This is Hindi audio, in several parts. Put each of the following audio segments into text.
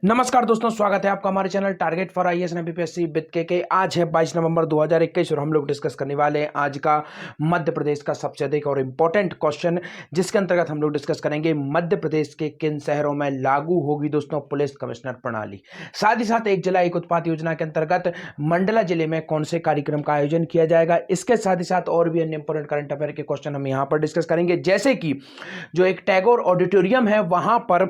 नमस्कार दोस्तों, स्वागत है आपका हमारे channel target for IAS and BPSC with के। आज है 22 नवंबर 2021 और हम लोग डिस्कस करने वाले हैं आज का मध्य प्रदेश का सबसे अधिक और इम्पोर्टेंट क्वेश्चन, जिसके अंतर्गत हम लोग डिस्कस करेंगे मध्य प्रदेश के किन शहरों में लागू होगी दोस्तों पुलिस कमिश्नर प्रणाली। साथ ही साथ एक जिला एक उत्पाद योजना के अंतर्गत मंडला जिले में कौन से कार्यक्रम का आयोजन किया जाएगा। इसके साथ ही साथ और भी अन्य इंपॉर्टेंट करंट अफेयर के क्वेश्चन हम यहाँ पर डिस्कस करेंगे, जैसे कि जो एक टैगोर ऑडिटोरियम है वहां पर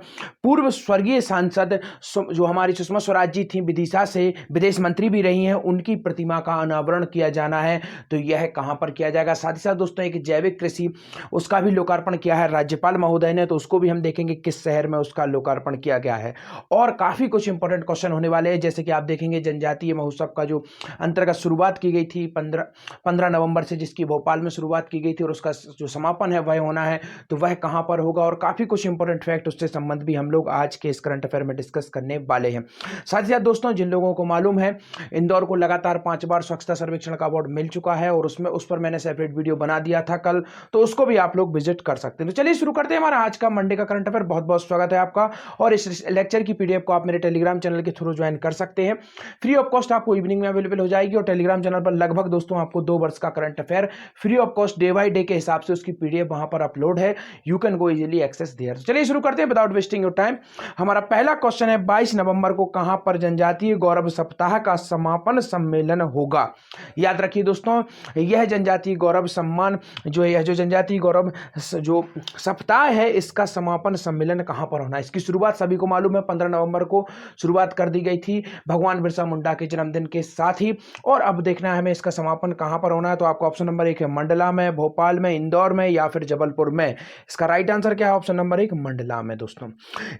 पूर्व स्वर्गीय सांसद जो हमारी सुषमा स्वराज जी थी, विदिशा से विदेश मंत्री भी रही हैं, उनकी प्रतिमा का अनावरण किया जाना है, तो यह कहां पर किया जाएगा। साथ ही साथ दोस्तों एक जैविक कृषि उसका भी लोकार्पण किया है राज्यपाल महोदय ने, तो उसको भी हम देखेंगे किस शहर में उसका लोकार्पण किया गया है। और काफी कुछ इंपॉर्टेंट क्वेश्चन होने वाले हैं, जैसे कि आप देखेंगे जनजातीय महोत्सव का जो अंतर्गत शुरुआत की गई थी 15 नवंबर से, जिसकी भोपाल में शुरुआत की गई थी और उसका जो समापन है वह होना है, तो वह कहां पर होगा। और काफी कुछ इंपॉर्टेंट फैक्ट उससे संबंध भी हम लोग आज के इस करंट अफेयर में डिस्कस करने वाले हैं। साथ ही साथ दोस्तों जिन लोगों को मालूम है इंदौर को लगातार 5 बार स्वच्छता सर्वेक्षण का अवार्ड मिल चुका है और उस पर मैंने सेपरेट वीडियो बना दिया था कल, तो उसको भी आप लोग विजिट कर सकते हैं। तो चलिए शुरू करते हैं हमारा आज का मंडे का करंट अफेयर। बहुत बहुत स्वागत है आपका, और इस लेक्चर की पीडीएफ को आप मेरे टेलीग्राम चैनल के थ्रू ज्वाइन कर सकते हैं। फ्री ऑफ कॉस्ट आपको इवनिंग में अवेलेबल हो जाएगी, और टेलीग्राम चैनल पर लगभग दोस्तों आपको 2 वर्ष का current affair free of cost day by day के हिसाब से उसकी पीडीएफ वहां पर अपलोड है, you can go easily access there. चलिए शुरू करते हैं विदाउट वेस्टिंग योर टाइम। हमारा पहला क्वेश्चन है 22 नवंबर को कहां पर जनजातीय गौरव सप्ताह का समापन सम्मेलन होगा। याद रखिए दोस्तों, यह जनजातीय गौरव सम्मान जो है, जो जनजातीय गौरव जो सप्ताह है, इसका समापन सम्मेलन कहां पर होना है। इसकी शुरुआत सभी को मालूम है 15 नवंबर को शुरुआत कर दी गई थी भगवान बिरसा मुंडा के जन्मदिन के साथ ही, और अब देखना है हमें इसका समापन कहां पर होना है। तो आपको ऑप्शन नंबर 1 है मंडला में, भोपाल में, इंदौर में या फिर जबलपुर में। इसका राइट आंसर क्या है? ऑप्शन नंबर 1 मंडला में दोस्तों।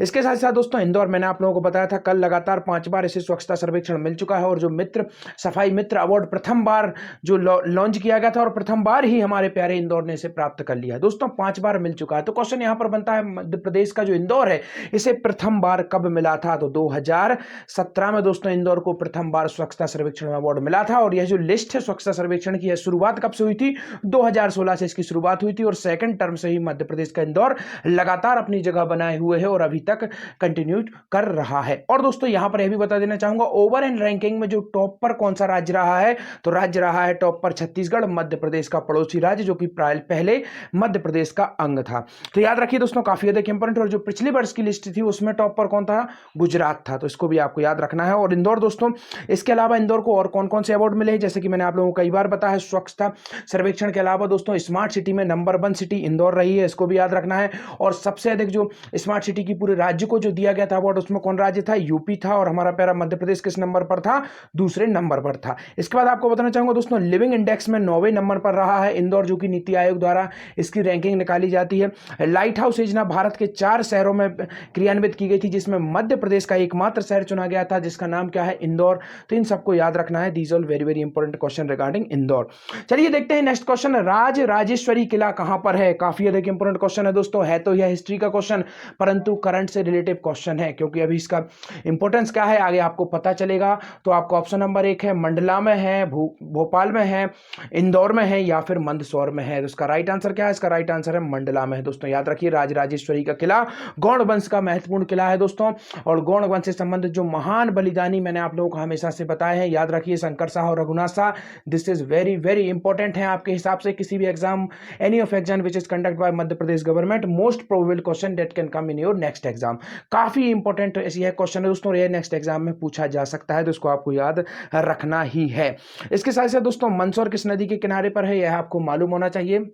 इसके साथ साथ दोस्तों इंदौर मैंने आप लोगों को बताया था कल, लगातार 5 बार इसे स्वच्छता सर्वेक्षण मिल चुका है, और जो मित्र सफाई मित्र अवार्ड प्रथम बार जो लॉन्च किया गया था और प्रथम बार ही हमारे प्यारे इंदौर ने इसे प्राप्त कर लिया दोस्तों, 5 बार मिल चुका है। तो क्वेश्चन यहां पर बनता है मध्य प्रदेश का जो इंदौर है इसे प्रथम बार कब मिला था। तो 2017 में दोस्तों इंदौर को प्रथम बार स्वच्छता सर्वेक्षण में अवार्ड मिला था, और यह जो लिस्ट है स्वच्छता सर्वेक्षण की, शुरुआत कब से हुई थी? 2016 से इसकी शुरुआत हुई थी, और सेकंड टर्म से ही मध्य प्रदेश का इंदौर लगातार अपनी जगह बनाए हुए है और अभी तक कंटिन्यू कर रहा है। और दोस्तों यहां पर यह भी बता देना चाहूंगा ओवर एंड रैंकिंग में जो टॉप पर कौन सा राज्य रहा है, तो राज्य रहा है टॉप पर छत्तीसगढ़, मध्य प्रदेश का पड़ोसी राज्य, जो कि पहले मध्य प्रदेश का अंग था। तो याद रखिए दोस्तों काफी अधिक इंपॉर्टेंट। और जो पिछली वर्ष की लिस्ट थी उसमें टॉप पर कौन था? गुजरात था, तो इसको भी आपको याद रखना है। और इंदौर दोस्तों, इसके अलावा इंदौर को और कौन कौन से अवार्ड मिले हैं, जैसे कि मैंने आप लोगों को कई बार बताया है, स्वच्छता सर्वेक्षण के अलावा दोस्तों स्मार्ट सिटी में नंबर 1 सिटी इंदौर रही है, इसको भी याद रखना है। और सबसे अधिक जो स्मार्ट सिटी की पूरे राज्य को जो दिया गया था अवार्ड, उसमें कौन राज्य था? यूपी था। और हमारा प्यारा मध्य प्रदेश किस नंबर पर था? दूसरे नंबर पर था। इसके बाद आपको बताना चाहूंगा दोस्तों लिविंग इंडेक्स में 9वें नंबर पर रहा है इंदौर, जो कि नीति आयोग द्वारा इसकी रैंकिंग निकाली जाती है। लाइट हाउस योजना भारत के 4 शहरों में क्रियान्वित की गई थी, जिसमें मध्य प्रदेश का एकमात्र शहर चुना गया था, जिसका नाम क्या है? इंदौर। तो इन सबको याद रखना है। These all very very important question regarding Indore. चलिए देखते हैं नेक्स्ट क्वेश्चन, राज राजेश्वरी किला कहां पर है। काफी अधिक इंपॉर्टेंट क्वेश्चन है दोस्तों, है तो यह हिस्ट्री का क्वेश्चन, परंतु करंट से रिलेटिव क्वेश्चन है, क्योंकि अभी इसका इंपॉर्टेंस क्या है आगे आपको पता चलेगा। तो आपको ऑप्शन नंबर 1 है मंडला में है, भोपाल में है, इंदौर में है या फिर मंदसौर में है। तो इसका राइट आंसर क्या है? इसका राइट आंसर है मंडला में है दोस्तों। याद रखिए राजराजेश्वरी का किला गौड़ वंश का महत्वपूर्ण किला है दोस्तों, और गौड़ वंश से संबंधित जो महान बलिदानी मैंने आप लोगों को हमेशा से बताए हैं, याद रखिए शंकर शाह और Raghunath Shah. This is very very important है आपके हिसाब से किसी भी exam, any of exam which is conduct bye Madhya Pradesh government, most probable question that can come in your next exam. काफी इंपॉर्टेंट यह क्वेश्चन है दोस्तों, ये नेक्स्ट एग्जाम में पूछा जा सकता है, तो इसको आपको याद रखना ही है। इसके साथ साथ दोस्तों मंदसौर किस नदी के किनारे पर है, यह आपको मालूम होना चाहिए।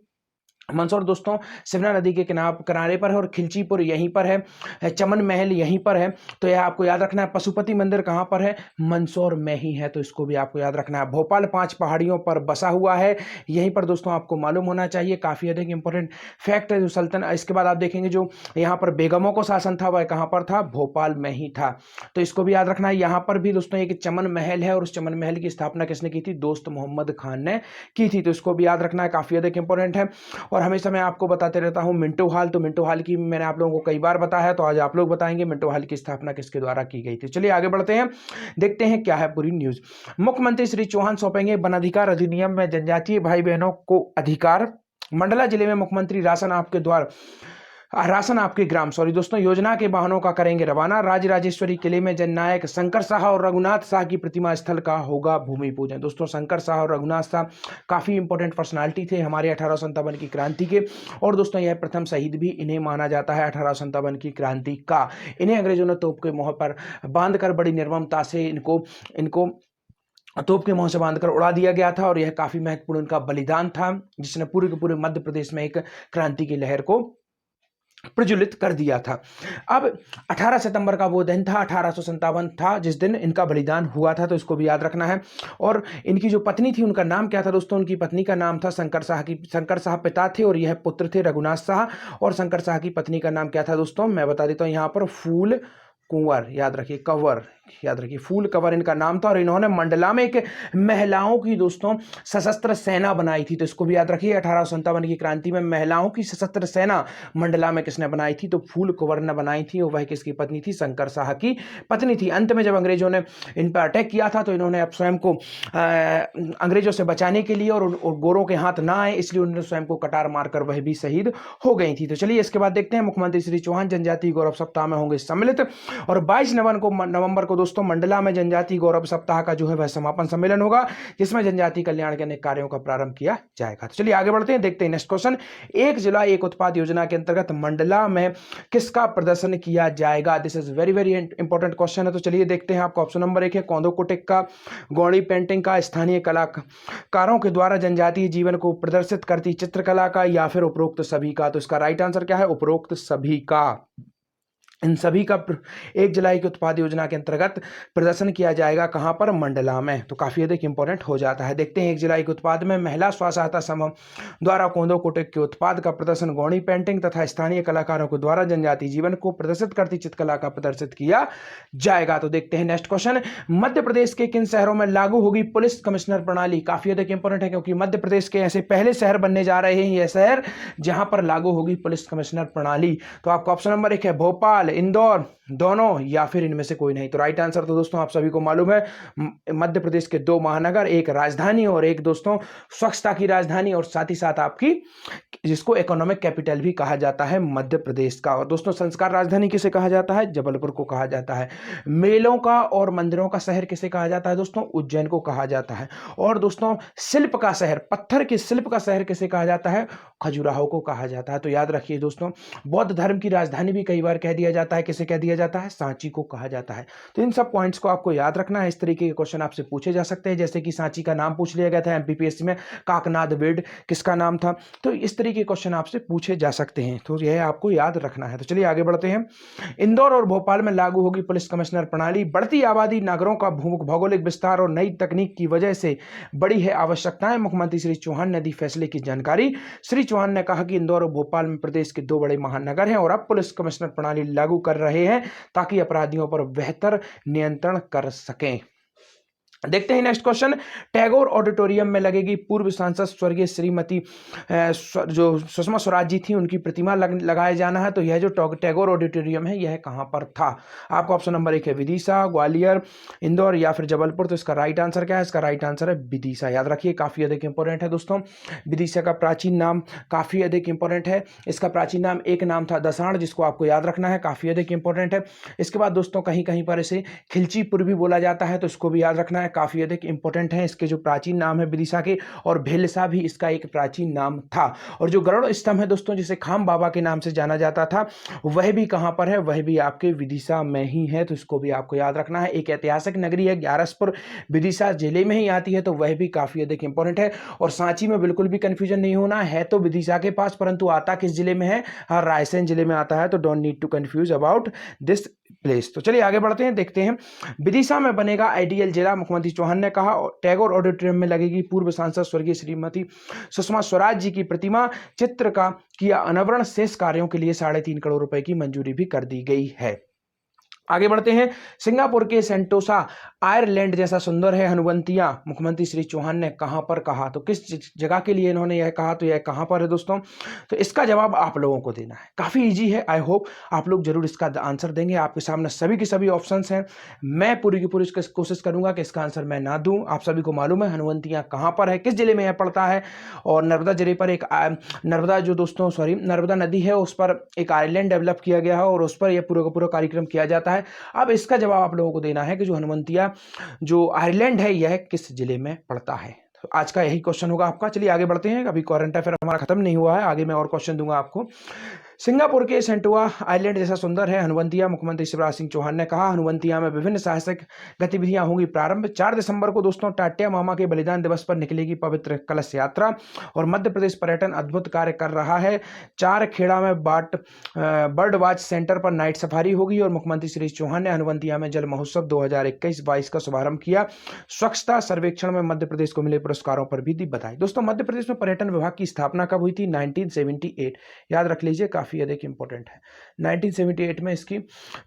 मंदसौर दोस्तों सिवना नदी के किनारे पर है, और खिलचीपुर यहीं पर है, चमन महल यहीं पर है, तो यह आपको याद रखना है। पशुपति मंदिर कहां पर है? मंदसौर में ही है, तो इसको भी आपको याद रखना है। भोपाल 5 पहाड़ियों पर बसा हुआ है, यहीं पर दोस्तों आपको मालूम होना चाहिए। काफी अधिक इंपॉर्टेंट फैक्ट है जो सल्तनत। इसके बाद आप देखेंगे जो यहाँ पर बेगमों को शासन था वह कहां पर था? भोपाल में ही था, तो इसको भी याद रखना है। यहाँ पर भी दोस्तों एक चमन महल है, और उस चमन महल की स्थापना किसने की थी? दोस्त मोहम्मद खान ने की थी, तो इसको भी याद रखना है, काफी अधिक इंपॉर्टेंट है। और हमेशा मैं आपको बताते रहता हूं मिंटो हॉल, तो मिंटो हॉल की मैंने आप लोगों को कई बार बताया है, तो आज आप लोग बताएंगे मिंटो हॉल की स्थापना किसके द्वारा की गई थी। चलिए आगे बढ़ते हैं, देखते हैं क्या है पूरी न्यूज। मुख्यमंत्री श्री चौहान सौंपेंगे वन अधिकार अधिनियम में जनजातीय भाई बहनों को अधिकार। मंडला जिले में मुख्यमंत्री राशन आपके द्वारा राशन आपके ग्राम, सॉरी दोस्तों, योजना के वाहनों का करेंगे रवाना। राजराजेश्वरी किले में जननायक शंकर शाह और रघुनाथ शाह की प्रतिमा स्थल का होगा भूमि पूजन। दोस्तों शंकर शाह और रघुनाथ शाह काफी इंपॉर्टेंट पर्सनालिटी थे हमारे 1857 की क्रांति के, और दोस्तों यह प्रथम शहीद भी इन्हें माना जाता है 1857 की क्रांति का। इन्हें अंग्रेजों ने तोप के मुंह पर बांधकर बड़ी निर्ममता से इनको तोप के मुंह से बांधकर उड़ा दिया गया था, और यह काफी महत्वपूर्ण उनका बलिदान था जिसने पूरे के पूरे मध्य प्रदेश में एक क्रांति की लहर को प्रज्वलित कर दिया था। अब 18 सितंबर का वो दिन था, 1857 था जिस दिन इनका बलिदान हुआ था, तो इसको भी याद रखना है। और इनकी जो पत्नी थी उनका नाम क्या था दोस्तों? उनकी पत्नी का नाम था शंकर शाह शंकर शाह पिता थे और यह पुत्र थे रघुनाथ शाह, और शंकर शाह की पत्नी का नाम क्या था दोस्तों? मैं बता देता हूँ यहाँ पर, फूल कुंवर, याद रखिए, कंवर, याद रखिए, फूल कंवर इनका नाम था। और इन्होंने मंडला में एक महिलाओं की दोस्तों सशस्त्र सेना बनाई थी, तो इसको भी याद रखिए। 1857 की क्रांति में महिलाओं की सशस्त्र सेना मंडला में किसने बनाई थी? तो फूल कुंवर ने बनाई थी, और वह किसकी पत्नी थी? शंकर शाह की पत्नी थी। अंत में जब अंग्रेजों ने इन पर अटैक किया था तो इन्होंने अब स्वयं को अंग्रेजों से बचाने के लिए और गोरों के हाथ ना आए इसलिए उन्होंने स्वयं को कटार मारकर वह भी शहीद हो गई थी। तो चलिए इसके बाद देखते हैं, मुख्यमंत्री श्री चौहान जनजातीय गौरव सप्ताह में होंगे सम्मिलित, और 22 नवंबर को दोस्तों मंडला में जनजातीय गौरव सप्ताह का जो है वह समापन सम्मेलन होगा जिसमें जनजातीय कल्याण के अनेक कार्यों का प्रारंभ किया जाएगा। तो चलिए आगे बढ़ते हैं, देखते हैं नेक्स्ट क्वेश्चन। एक जिला एक उत्पाद योजना के अंतर्गत मंडला में किसका प्रदर्शन किया जाएगा? This is very very important question है। तो चलिए देखते हैं, आपको ऑप्शन नंबर 1 है कौंदो कुटिक का, गौड़ी पेंटिंग का, स्थानीय कलाकारों के द्वारा जनजातीय जीवन को प्रदर्शित करती चित्रकला का, या फिर उपरोक्त सभी का। तो इसका राइट आंसर क्या है? उपरोक्त सभी का। इन सभी का एक जुलाई की उत्पाद योजना के अंतर्गत प्रदर्शन किया जाएगा। कहां पर? मंडला में। तो काफी अधिक इंपॉर्टेंट हो जाता है। देखते हैं, एक जुलाई के उत्पाद में महिला स्व सहायता समूह द्वारा कोंदो कुटिक के उत्पाद का प्रदर्शन गौणी पेंटिंग तथा स्थानीय कलाकारों के द्वारा जनजातीय जीवन को प्रदर्शित करती चित्रकला का प्रदर्शित किया जाएगा। तो देखते हैं नेक्स्ट क्वेश्चन। मध्य प्रदेश के किन शहरों में लागू होगी पुलिस कमिश्नर प्रणाली? काफी अधिक इंपॉर्टेंट है क्योंकि मध्य प्रदेश के ऐसे पहले शहर बनने जा रहे हैं ये शहर जहां पर लागू होगी पुलिस कमिश्नर प्रणाली। तो आपका ऑप्शन नंबर 1 है भोपाल, इंदौर, दोनों, या फिर इनमें से कोई नहीं। तो राइट आंसर तो दोस्तों आप सभी को मालूम है, मध्य प्रदेश के 2 महानगर, एक राजधानी और एक दोस्तों स्वच्छता की राजधानी, और साथ ही साथ आपकी जिसको इकोनॉमिक कैपिटल भी कहा जाता है मध्य प्रदेश का। और दोस्तों संस्कार राजधानी किसे कहा जाता है? जबलपुर को कहा जाता है। मेलों का और मंदिरों का शहर किसे कहा जाता है दोस्तों? उज्जैन को कहा जाता है। और दोस्तों शिल्प का शहर, पत्थर के शिल्प का शहर किसे कहा जाता है? खजुराहो को कहा जाता है। तो याद रखिए दोस्तों, बौद्ध धर्म की राजधानी भी कई बार कह दिया जाता है, किसे कह दिया जाता है? सांची को कहा जाता है। तो इन सब पॉइंट्स को आपको याद रखना है। इस तरीके के क्वेश्चन आपसे पूछे जा सकते हैं, जैसे कि सांची का नाम पूछ लिया गया था एमपीपीएससी में, काकनाद बेड किसका नाम था? तो इस तरीके के क्वेश्चन आपसे पूछे जा सकते हैं, तो यह आपको याद रखना है। तो चलिए आगे बढ़ते हैं। इंदौर और भोपाल में लागू होगी पुलिस कमिश्नर प्रणाली। बढ़ती आबादी, नगरों का भौगोलिक विस्तार और नई तकनीक की वजह से बड़ी है आवश्यकताएं। मुख्यमंत्री श्री चौहान ने दी फैसले की जानकारी। श्री चौहान ने कहा कि इंदौर और भोपाल में प्रदेश के 2 बड़े महानगर हैं और अब पुलिस कमिश्नर प्रणाली लागू कर रहे हैं ताकि अपराधियों पर बेहतर नियंत्रण कर सकें। देखते हैं नेक्स्ट क्वेश्चन। टैगोर ऑडिटोरियम में लगेगी पूर्व सांसद स्वर्गीय श्रीमती जो सुषमा स्वराज जी थी उनकी प्रतिमा लगाया जाना है। तो यह जो टैगोर ऑडिटोरियम है यह कहां पर था? आपका ऑप्शन नंबर 1 है विदिशा, ग्वालियर, इंदौर या फिर जबलपुर। तो इसका राइट आंसर क्या है? इसका राइट आंसर है विदिशा। याद रखिए, काफी अधिक इंपॉर्टेंट है दोस्तों। विदिशा का प्राचीन नाम काफी अधिक इंपॉर्टेंट है। इसका प्राचीन नाम एक नाम था दसाण, जिसको आपको याद रखना है, काफी अधिक इंपॉर्टेंट है। इसके बाद दोस्तों कहीं कहीं पर इसे खिलचीपुर भी बोला जाता है, तो इसको भी याद रखना है, काफी अधिक इंपॉर्टेंट है। इसके जो प्राचीन नाम है विदिशा के, और भेलसा भी इसका एक प्राचीन नाम था। और जो गरुड़ स्तंभ है दोस्तों जिसे खाम बाबा के नाम से जाना जाता था, वह भी कहां पर है? वह भी आपके विदिशा में ही है, तो इसको भी आपको याद रखना है। एक ऐतिहासिक नगरी है ग्यारसपुर, विदिशा जिले में ही आती है, तो वह भी काफी अधिक इंपॉर्टेंट है। और सांची में बिल्कुल भी कंफ्यूजन नहीं होना है, तो विदिशा के पास, परंतु आता किस जिले में है? हाँ, रायसेन जिले में आता है। तो don't need to confuse about this place. तो चलिए आगे बढ़ते हैं, देखते हैं। विदिशा में बनेगा आइडियल जिला, मुख्यमंत्री चौहान ने कहा। टैगोर ऑडिटोरियम में लगेगी पूर्व सांसद स्वर्गीय श्रीमती सुषमा स्वराज जी की प्रतिमा। चित्र का किया अनावरण। शेष कार्यों के लिए 3.5 करोड़ रुपए की मंजूरी भी कर दी गई है। आगे बढ़ते हैं। सिंगापुर के सेंटोसा आयरलैंड जैसा सुंदर है हनुवंतिया, मुख्यमंत्री श्री चौहान ने कहां पर कहा? तो किस जगह के लिए इन्होंने यह कहा, तो यह कहां पर है दोस्तों? तो इसका जवाब आप लोगों को देना है, काफी इजी है। आई होप आप लोग जरूर इसका आंसर देंगे। आपके सामने सभी के सभी ऑप्शंस हैं, मैं पूरी की पूरी कोशिश करूंगा कि इसका आंसर मैं ना दूं। आप सभी को मालूम है हनुवंतिया कहां पर है, किस जिले में यह पड़ता है, और नर्मदा जिले पर एक नर्मदा जो दोस्तों नर्मदा नदी है उस पर एक आइलैंड डेवलप किया गया है और उस पर यह पूरा का पूरा कार्यक्रम किया जाता है। अब इसका जवाब आप लोगों को देना है कि जो हनुवंतिया जो आयरलैंड है यह किस जिले में पड़ता है। तो आज का यही क्वेश्चन होगा आपका। चलिए आगे बढ़ते हैं, अभी करंट अफेयर हमारा खत्म नहीं हुआ है, आगे मैं और क्वेश्चन दूंगा आपको। सिंगापुर के सेंटोसा आइलैंड जैसा सुंदर है हनुवंतिया, मुख्यमंत्री शिवराज सिंह चौहान ने कहा। हनुवंतिया में विभिन्न साहसिक गतिविधियां होंगी प्रारंभ। 4 दिसंबर को दोस्तों टाट्या मामा के बलिदान दिवस पर निकलेगी पवित्र कलश यात्रा, और मध्य प्रदेश पर्यटन अद्भुत कार्य कर रहा है। 4 खेड़ा में बर्ड वॉच सेंटर पर नाइट सफारी होगी, और मुख्यमंत्री श्री चौहान ने हनुवंतिया में जल महोत्सव 2021-22 का शुभारंभ किया। स्वच्छता सर्वेक्षण में मध्य प्रदेश को मिले पुरस्कारों पर भी दी बधाई। दोस्तों मध्य प्रदेश में पर्यटन विभाग की स्थापना कब हुई थी? 1978, याद रख लीजिए, काफी अधिक इंपॉर्टेंट है। 1978 में इसकी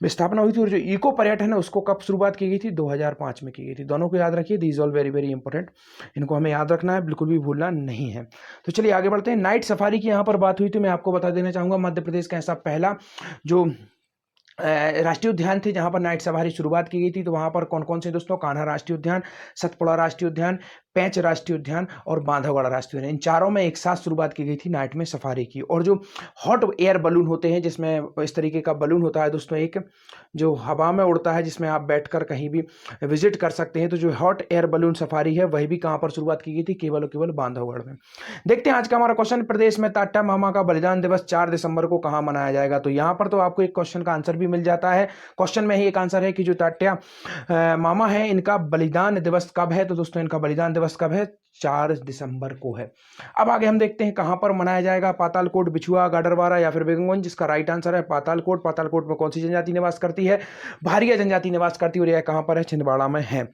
स्थापना हुई थी, और जो इको पर्यटन है उसको कब शुरुआत की गई थी? 2005 में की गई थी। दोनों को याद रखिए, these all very very important, इनको हमें याद रखना है, बिल्कुल भी भूलना नहीं है। तो चलिए आगे बढ़ते हैं। नाइट सफारी की यहां पर बात हुई, तो मैं आपको बता देना चाहूंगा मध्य प्रदेश का ऐसा पहला जो राष्ट्रीय उद्यान थे जहां पर नाइट सफारी शुरुआत की गई थी। तो वहां पर कौन कौन से दोस्तों? कान्हा राष्ट्रीय उद्यान, सतपुड़ा राष्ट्रीय उद्यान, पेंच राष्ट्रीय उद्यान और बांधवगढ़ राष्ट्रीय उद्यान, इन चारों में एक साथ शुरुआत की गई थी नाइट में सफारी की। और जो हॉट एयर बलून होते हैं, जिसमें इस तरीके का बलून होता है दोस्तों, एक जो हवा में उड़ता है, जिसमें आप बैठकर कहीं भी विजिट कर सकते हैं, तो जो हॉट एयर बलून सफारी है वही भी कहां पर शुरुआत की गई थी? केवल और केवल बांधवगढ़ में। देखते हैं आज का हमारा क्वेश्चन। प्रदेश में टाट्या मामा का बलिदान दिवस 4 दिसंबर को कहां मनाया जाएगा? तो यहां पर तो आपको एक क्वेश्चन का आंसर भी मिल जाता है। क्वेश्चन में ही एक आंसर है कि जो टाट्या मामा है इनका बलिदान दिवस कब है? तो दोस्तों इनका बलिदान दिवस कब है? 4 दिसंबर को है। अब आगे हम देखते हैं कहां पर मनाया जाएगा। पातालकोट, बिछुआ, गाडरवारा या फिर बेगमगंज? जिसका राइट आंसर है पातालकोट। पातालकोट में कौन सी जनजाति निवास करती है? भारिया जनजाति निवास करती है, और यह कहां पर है? छिंदवाड़ा में है।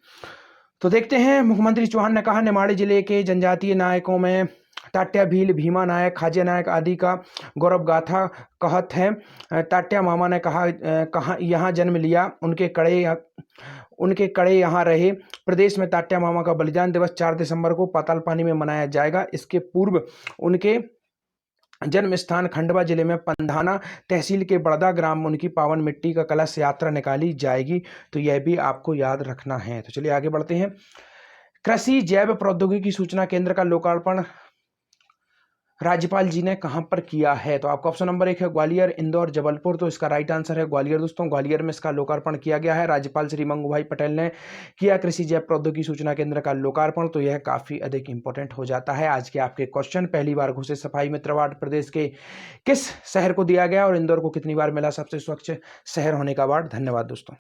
तो देखते हैं, मुख्यमंत्री चौहान ने कहा निमाड़ी जिले के जनजातीय नायकों में टाट्या भील, भीमा नायक, खाजिया नायक आदि का गौरव गाथा कहत है। टाट्या मामा ने कहा यहाँ जन्म लिया, उनके कड़े यहाँ रहे। प्रदेश में टाट्या मामा का बलिदान दिवस 4 दिसंबर को पातालपानी में मनाया जाएगा। इसके पूर्व उनके जन्म स्थान खंडवा जिले में पंधाना तहसील के बड़दा ग्राम में उनकी पावन मिट्टी का कलश यात्रा निकाली जाएगी। तो यह भी आपको याद रखना है। तो चलिए आगे बढ़ते हैं। कृषि जैव प्रौद्योगिकी सूचना केंद्र का लोकार्पण राज्यपाल जी ने कहां पर किया है? तो आपका ऑप्शन नंबर 1 है ग्वालियर, इंदौर, जबलपुर। तो इसका राइट आंसर है ग्वालियर दोस्तों। ग्वालियर में इसका लोकार्पण किया गया है, राज्यपाल श्री मंगूभाई पटेल ने किया कृषि जैव प्रौद्योगिकी सूचना केंद्र का लोकार्पण। तो यह काफी अधिक इंपॉर्टेंट हो जाता है। आज के आपके क्वेश्चन, पहली बार घोषित सफाई मित्र अवार्ड प्रदेश के किस शहर को दिया गया, और इंदौर को कितनी बार मिला सबसे स्वच्छ शहर होने का अवार्ड? धन्यवाद दोस्तों।